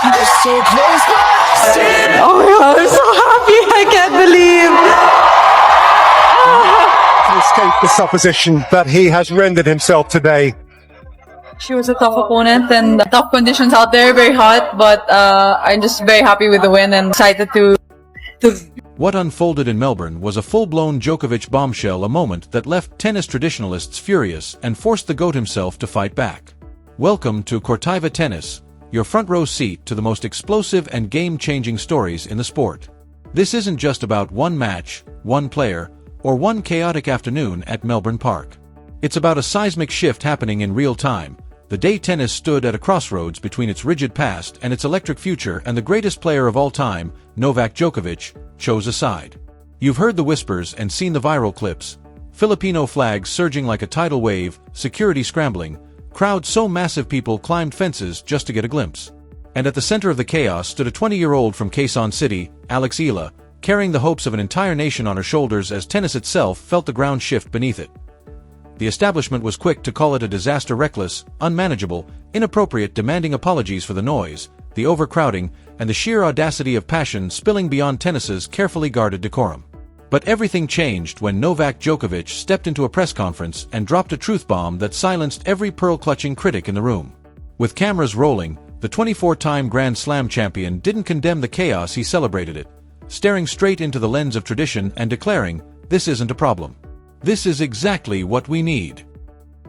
So close, but Oh my god, I'm so happy. I can't believe. To escape the supposition that he has rendered himself today. She was a tough opponent and tough conditions out there, very hot, but I'm just very happy with the win and excited to. What unfolded in Melbourne was a full-blown Djokovic bombshell, a moment that left tennis traditionalists furious and forced the GOAT himself to fight back. Welcome to Cortiva Tennis, your front row seat to the most explosive and game-changing stories in the sport. This isn't just about one match, one player, or one chaotic afternoon at Melbourne Park. It's about a seismic shift happening in real time, the day tennis stood at a crossroads between its rigid past and its electric future, and the greatest player of all time, Novak Djokovic, chose a side. You've heard the whispers and seen the viral clips. Filipino flags surging like a tidal wave, security scrambling, crowds so massive people climbed fences just to get a glimpse. And at the center of the chaos stood a 20-year-old from Quezon City, Alexandra Eala, carrying the hopes of an entire nation on her shoulders as tennis itself felt the ground shift beneath it. The establishment was quick to call it a disaster, reckless, unmanageable, inappropriate, demanding apologies for the noise, the overcrowding, and the sheer audacity of passion spilling beyond tennis's carefully guarded decorum. But everything changed when Novak Djokovic stepped into a press conference and dropped a truth bomb that silenced every pearl-clutching critic in the room. With cameras rolling, the 24-time Grand Slam champion didn't condemn the chaos, he celebrated it, staring straight into the lens of tradition and declaring, "This isn't a problem. This is exactly what we need."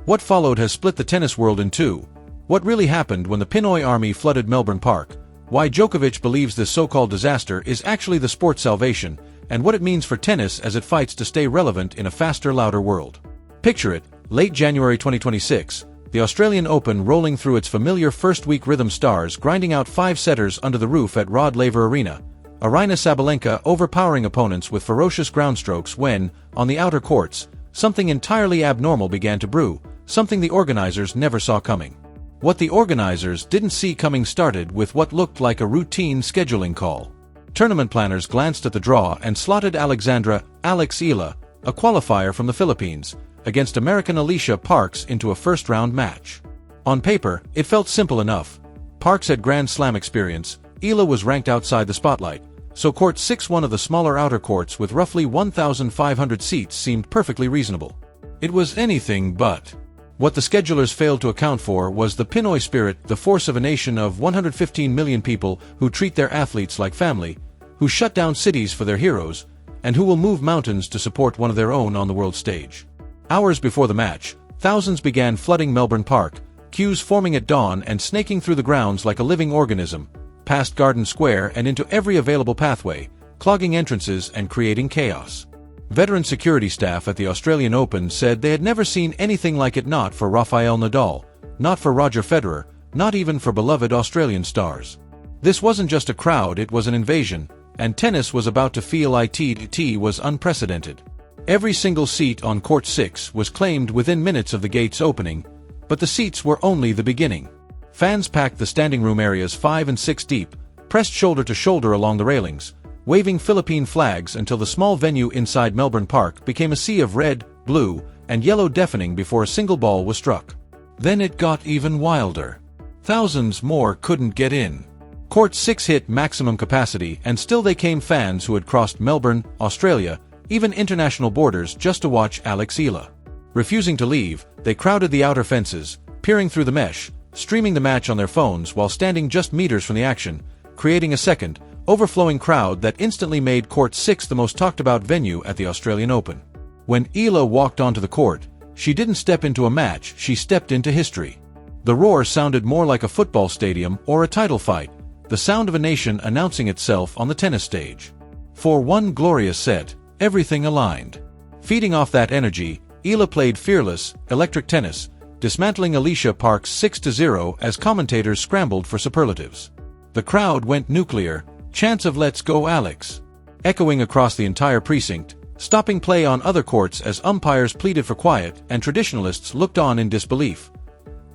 What followed has split the tennis world in two. What really happened when the Pinoy army flooded Melbourne Park, why Djokovic believes this so-called disaster is actually the sport's salvation, and what it means for tennis as it fights to stay relevant in a faster, louder world. Picture it, late January 2026, the Australian Open rolling through its familiar first-week rhythm, stars grinding out five-setters under the roof at Rod Laver Arena, Aryna Sabalenka overpowering opponents with ferocious groundstrokes when, on the outer courts, something entirely abnormal began to brew, something the organizers never saw coming. What the organizers didn't see coming started with what looked like a routine scheduling call. Tournament planners glanced at the draw and slotted Alexandra Eala, a qualifier from the Philippines, against American Alicia Parks into a first-round match. On paper, it felt simple enough. Parks had Grand Slam experience, Eala was ranked outside the spotlight, so Court 6, one of the smaller outer courts with roughly 1,500 seats, seemed perfectly reasonable. It was anything but. What the schedulers failed to account for was the Pinoy spirit, the force of a nation of 115 million people who treat their athletes like family, who shut down cities for their heroes, and who will move mountains to support one of their own on the world stage. Hours before the match, thousands began flooding Melbourne Park, queues forming at dawn and snaking through the grounds like a living organism, past Garden Square and into every available pathway, clogging entrances and creating chaos. Veteran security staff at the Australian Open said they had never seen anything like it, not for Rafael Nadal, not for Roger Federer, not even for beloved Australian stars. This wasn't just a crowd, it was an invasion, and tennis was about to feel it was unprecedented. Every single seat on Court 6 was claimed within minutes of the gates opening, but the seats were only the beginning. Fans packed the standing room areas 5 and 6 deep, pressed shoulder to shoulder along the railings, waving Philippine flags until the small venue inside Melbourne Park became a sea of red, blue, and yellow, deafening before a single ball was struck. Then it got even wilder. Thousands more couldn't get in. Court 6 hit maximum capacity, and still they came, fans who had crossed Melbourne, Australia, even international borders just to watch Alexandra Eala. Refusing to leave, they crowded the outer fences, peering through the mesh, streaming the match on their phones while standing just meters from the action, creating a second, overflowing crowd that instantly made Court 6 the most talked-about venue at the Australian Open. When Eala walked onto the court, she didn't step into a match, she stepped into history. The roar sounded more like a football stadium or a title fight, the sound of a nation announcing itself on the tennis stage. For one glorious set, everything aligned. Feeding off that energy, Eala played fearless, electric tennis, dismantling Alicia Parks 6-0 as commentators scrambled for superlatives. The crowd went nuclear, chants of "Let's go Alex!" echoing across the entire precinct, stopping play on other courts as umpires pleaded for quiet and traditionalists looked on in disbelief.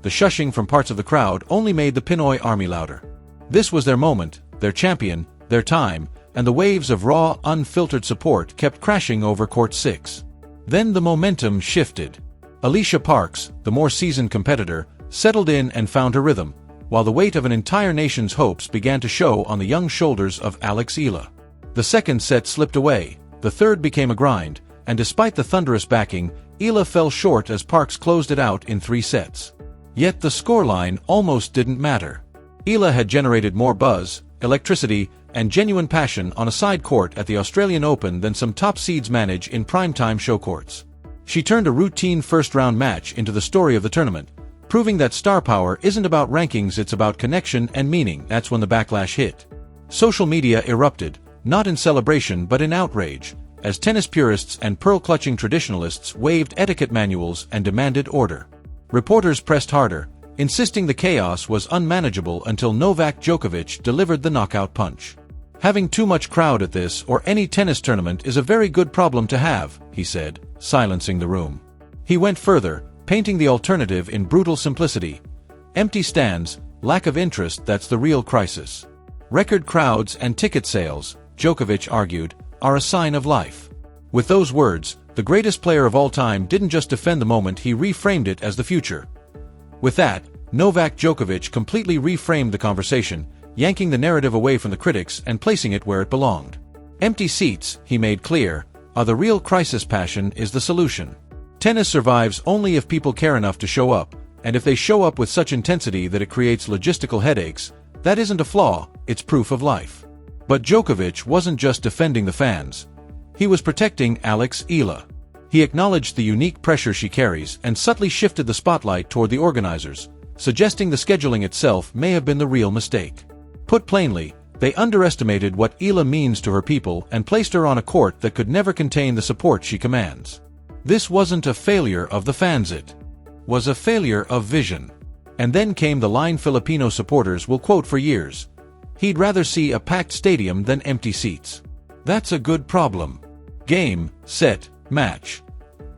The shushing from parts of the crowd only made the Pinoy army louder. This was their moment, their champion, their time, and the waves of raw, unfiltered support kept crashing over Court 6. Then the momentum shifted. Alicia Parks, the more seasoned competitor, settled in and found her rhythm, while the weight of an entire nation's hopes began to show on the young shoulders of Alex Eala. The second set slipped away, the third became a grind, and despite the thunderous backing, Eala fell short as Parks closed it out in 3 sets. Yet the scoreline almost didn't matter. Eala had generated more buzz, electricity, and genuine passion on a side court at the Australian Open than some top seeds manage in primetime show courts. She turned a routine first-round match into the story of the tournament, proving that star power isn't about rankings, it's about connection and meaning. That's when the backlash hit. Social media erupted, not in celebration but in outrage, as tennis purists and pearl-clutching traditionalists waved etiquette manuals and demanded order. Reporters pressed harder, insisting the chaos was unmanageable until Novak Djokovic delivered the knockout punch. Having too much crowd at this or any tennis tournament is a very good problem to have, he said, silencing the room. He went further, painting the alternative in brutal simplicity. Empty stands, lack of interest, that's the real crisis. Record crowds and ticket sales, Djokovic argued, are a sign of life. With those words, the greatest player of all time didn't just defend the moment, he reframed it as the future. With that, Novak Djokovic completely reframed the conversation, yanking the narrative away from the critics and placing it where it belonged. Empty seats, he made clear, are the real crisis. Passion is the solution. Tennis survives only if people care enough to show up, and if they show up with such intensity that it creates logistical headaches, that isn't a flaw, it's proof of life. But Djokovic wasn't just defending the fans. He was protecting Alex Eala. He acknowledged the unique pressure she carries and subtly shifted the spotlight toward the organizers, suggesting the scheduling itself may have been the real mistake. Put plainly, they underestimated what Eala means to her people and placed her on a court that could never contain the support she commands. This wasn't a failure of the fans, it was a failure of vision. And then came the line Filipino supporters will quote for years. He'd rather see a packed stadium than empty seats. That's a good problem. Game, set, match.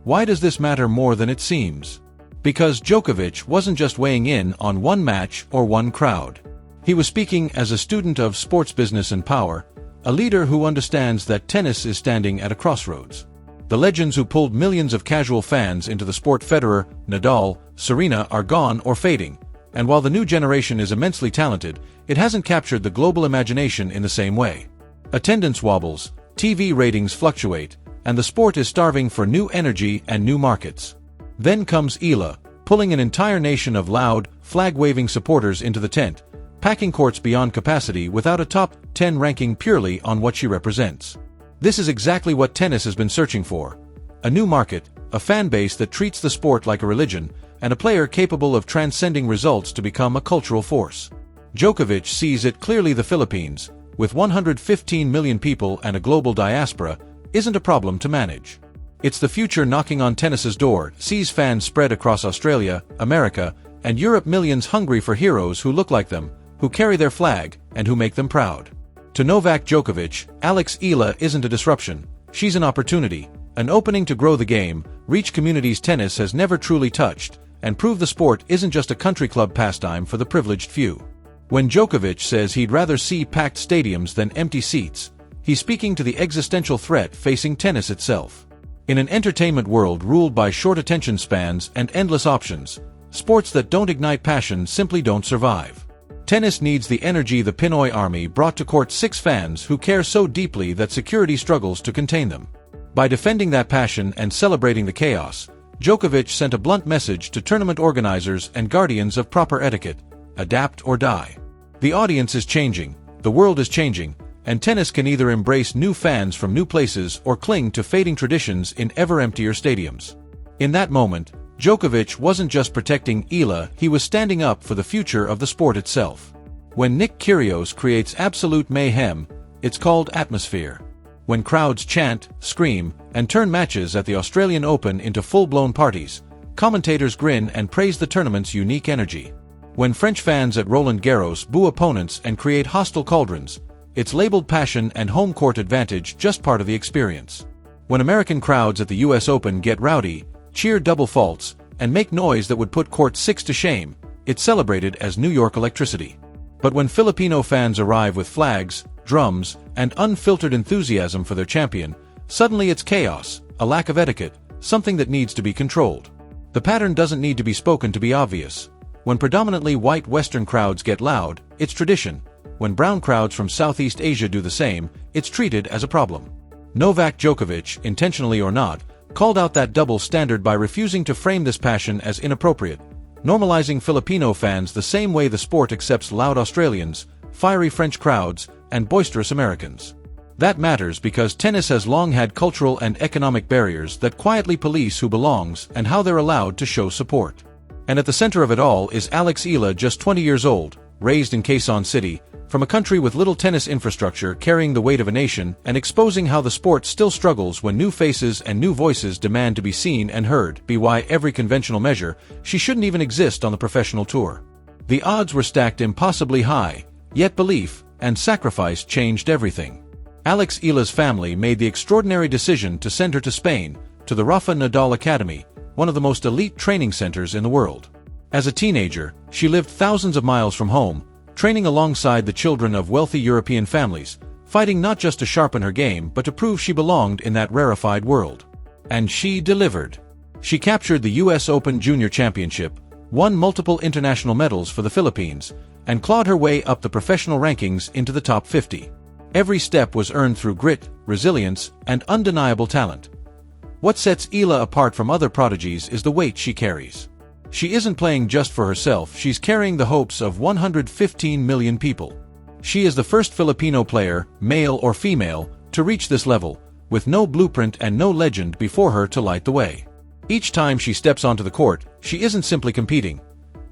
Why does this matter more than it seems? Because Djokovic wasn't just weighing in on one match or one crowd. He was speaking as a student of sports business and power, a leader who understands that tennis is standing at a crossroads. The legends who pulled millions of casual fans into the sport, Federer, Nadal, Serena, are gone or fading, and while the new generation is immensely talented, it hasn't captured the global imagination in the same way. Attendance wobbles, TV ratings fluctuate, and the sport is starving for new energy and new markets. Then comes Eala, pulling an entire nation of loud, flag-waving supporters into the tent, packing courts beyond capacity without a top 10 ranking purely on what she represents. This is exactly what tennis has been searching for. A new market, a fan base that treats the sport like a religion, and a player capable of transcending results to become a cultural force. Djokovic sees it clearly. The Philippines, with 115 million people and a global diaspora, isn't a problem to manage. It's the future knocking on tennis's door, sees fans spread across Australia, America, and Europe, millions hungry for heroes who look like them, who carry their flag, and who make them proud. To Novak Djokovic, Alex Eala isn't a disruption, she's an opportunity, an opening to grow the game, reach communities tennis has never truly touched, and prove the sport isn't just a country club pastime for the privileged few. When Djokovic says he'd rather see packed stadiums than empty seats, he's speaking to the existential threat facing tennis itself. In an entertainment world ruled by short attention spans and endless options, sports that don't ignite passion simply don't survive. Tennis needs the energy the Pinoy army brought to court, 6 fans who care so deeply that security struggles to contain them. By defending that passion and celebrating the chaos, Djokovic sent a blunt message to tournament organizers and guardians of proper etiquette: adapt or die. The audience is changing, the world is changing, and tennis can either embrace new fans from new places or cling to fading traditions in ever emptier stadiums. In that moment, Djokovic wasn't just protecting Eala, he was standing up for the future of the sport itself. When Nick Kyrgios creates absolute mayhem, it's called atmosphere. When crowds chant, scream, and turn matches at the Australian Open into full-blown parties, commentators grin and praise the tournament's unique energy. When French fans at Roland Garros boo opponents and create hostile cauldrons, it's labeled passion and home court advantage, just part of the experience. When American crowds at the US Open get rowdy, cheer double faults, and make noise that would put court 6 to shame, it's celebrated as New York electricity. But when Filipino fans arrive with flags, drums, and unfiltered enthusiasm for their champion, suddenly it's chaos, a lack of etiquette, something that needs to be controlled. The pattern doesn't need to be spoken to be obvious. When predominantly white Western crowds get loud, it's tradition. When brown crowds from Southeast Asia do the same, it's treated as a problem. Novak Djokovic, intentionally or not, called out that double standard by refusing to frame this passion as inappropriate, normalizing Filipino fans the same way the sport accepts loud Australians, fiery French crowds, and boisterous Americans. That matters because tennis has long had cultural and economic barriers that quietly police who belongs and how they're allowed to show support. And at the center of it all is Alex Eala, just 20 years old, raised in Quezon City, from a country with little tennis infrastructure, carrying the weight of a nation and exposing how the sport still struggles when new faces and new voices demand to be seen and heard. By every conventional measure, she shouldn't even exist on the professional tour. The odds were stacked impossibly high, yet belief and sacrifice changed everything. Alex Eala's family made the extraordinary decision to send her to Spain, to the Rafa Nadal Academy, one of the most elite training centers in the world. As a teenager, she lived thousands of miles from home, training alongside the children of wealthy European families, fighting not just to sharpen her game but to prove she belonged in that rarefied world. And she delivered. She captured the US Open Junior Championship, won multiple international medals for the Philippines, and clawed her way up the professional rankings into the top 50. Every step was earned through grit, resilience, and undeniable talent. What sets Eala apart from other prodigies is the weight she carries. She isn't playing just for herself, she's carrying the hopes of 115 million people. She is the first Filipino player, male or female, to reach this level, with no blueprint and no legend before her to light the way. Each time she steps onto the court, she isn't simply competing.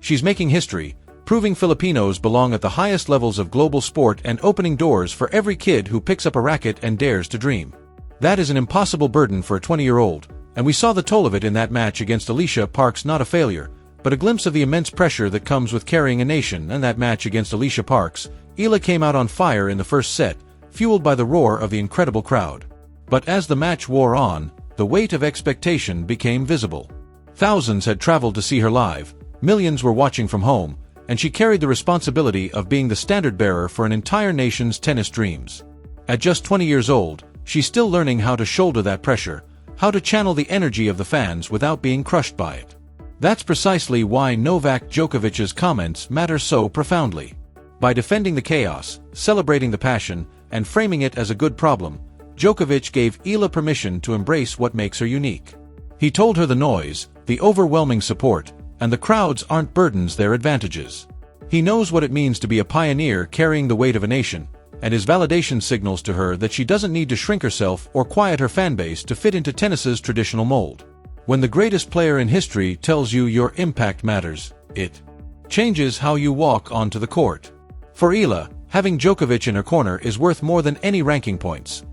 She's making history, proving Filipinos belong at the highest levels of global sport and opening doors for every kid who picks up a racket and dares to dream. That is an impossible burden for a 20-year-old, and we saw the toll of it in that match against Alicia Parks. Not a failure, but a glimpse of the immense pressure that comes with carrying a nation. And that match against Alicia Parks, Eala came out on fire in the first set, fueled by the roar of the incredible crowd. But as the match wore on, the weight of expectation became visible. Thousands had traveled to see her live, millions were watching from home, and she carried the responsibility of being the standard-bearer for an entire nation's tennis dreams. At just 20 years old, she's still learning how to shoulder that pressure, how to channel the energy of the fans without being crushed by it. That's precisely why Novak Djokovic's comments matter so profoundly. By defending the chaos, celebrating the passion, and framing it as a good problem, Djokovic gave Eala permission to embrace what makes her unique. He told her the noise, the overwhelming support, and the crowds aren't burdens, they're advantages. He knows what it means to be a pioneer carrying the weight of a nation, and his validation signals to her that she doesn't need to shrink herself or quiet her fanbase to fit into tennis's traditional mold. When the greatest player in history tells you your impact matters, it changes how you walk onto the court. For Eala, having Djokovic in her corner is worth more than any ranking points.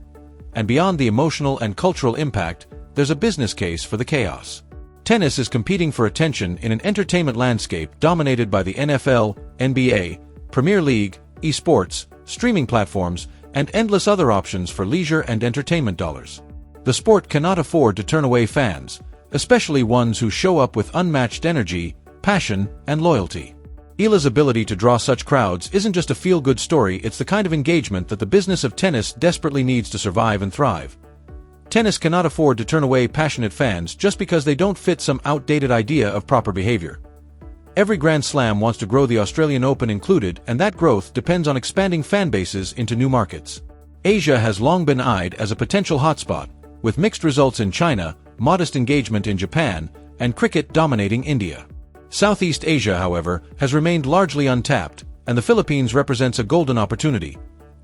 And beyond the emotional and cultural impact, there's a business case for the chaos. Tennis is competing for attention in an entertainment landscape dominated by the NFL, NBA, Premier League, esports, streaming platforms, and endless other options for leisure and entertainment dollars. The sport cannot afford to turn away fans, especially ones who show up with unmatched energy, passion, and loyalty. Eala's ability to draw such crowds isn't just a feel-good story, it's the kind of engagement that the business of tennis desperately needs to survive and thrive. Tennis cannot afford to turn away passionate fans just because they don't fit some outdated idea of proper behavior. Every Grand Slam wants to grow, the Australian Open included, and that growth depends on expanding fan bases into new markets. Asia has long been eyed as a potential hotspot, with mixed results in China, modest engagement in Japan, and cricket dominating India. Southeast Asia, however, has remained largely untapped, and the Philippines represents a golden opportunity.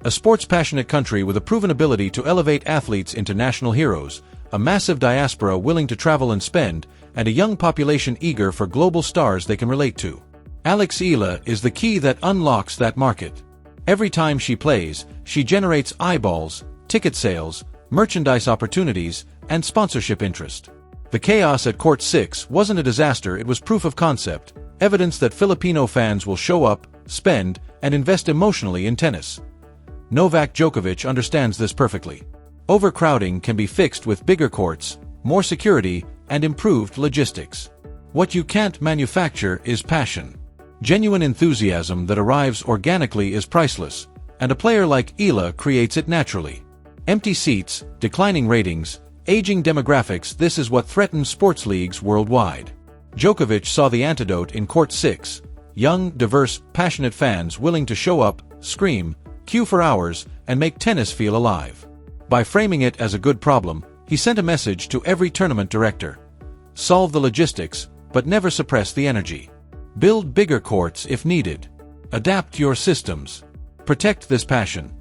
A sports-passionate country with a proven ability to elevate athletes into national heroes, a massive diaspora willing to travel and spend, and a young population eager for global stars they can relate to. Alex Eala is the key that unlocks that market. Every time she plays, she generates eyeballs, ticket sales, merchandise opportunities, and sponsorship interest. The chaos at Court 6 wasn't a disaster, it was proof of concept, evidence that Filipino fans will show up, spend, and invest emotionally in tennis. Novak Djokovic understands this perfectly. Overcrowding can be fixed with bigger courts, more security, and improved logistics. What you can't manufacture is passion. Genuine enthusiasm that arrives organically is priceless, and a player like Eala creates it naturally. Empty seats, declining ratings, aging demographics, this is what threatens sports leagues worldwide. Djokovic saw the antidote in Court 6, Young, diverse, passionate fans willing to show up, scream, queue for hours, and make tennis feel alive. By framing it as a good problem, he sent a message to every tournament director. Solve the logistics, but never suppress the energy. Build bigger courts if needed. Adapt your systems. Protect this passion.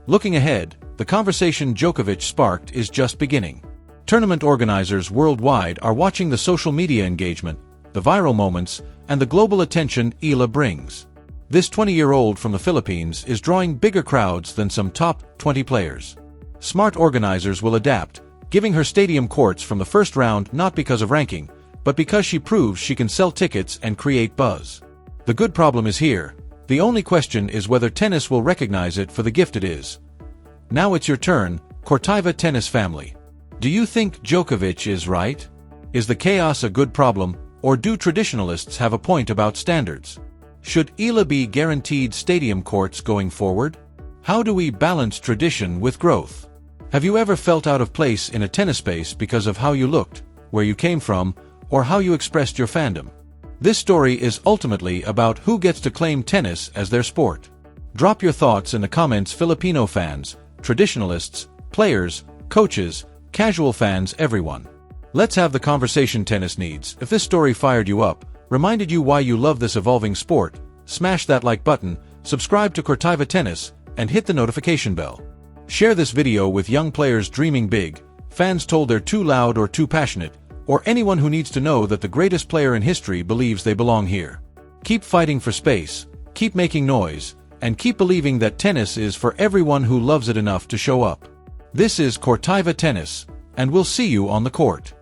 Looking ahead, the conversation Djokovic sparked is just beginning. Tournament organizers worldwide are watching the social media engagement, the viral moments, and the global attention Eala brings. This 20-year-old from the Philippines is drawing bigger crowds than some top 20 players. Smart organizers will adapt, giving her stadium courts from the first round not because of ranking, but because she proves she can sell tickets and create buzz. The good problem is here. The only question is whether tennis will recognize it for the gift it is. Now it's your turn, Cortaiva tennis family. Do you think Djokovic is right? Is the chaos a good problem, or do traditionalists have a point about standards? Should Eala be guaranteed stadium courts going forward? How do we balance tradition with growth? Have you ever felt out of place in a tennis space because of how you looked, where you came from, or how you expressed your fandom? This story is ultimately about who gets to claim tennis as their sport. Drop your thoughts in the comments, Filipino fans, traditionalists, players, coaches, casual fans, everyone. Let's have the conversation tennis needs. If this story fired you up, reminded you why you love this evolving sport, smash that like button, subscribe to Cortaiva Tennis, and hit the notification bell. Share this video with young players dreaming big, fans told they're too loud or too passionate, or anyone who needs to know that the greatest player in history believes they belong here. Keep fighting for space, keep making noise, and keep believing that tennis is for everyone who loves it enough to show up. This is Cortaiva Tennis, and we'll see you on the court.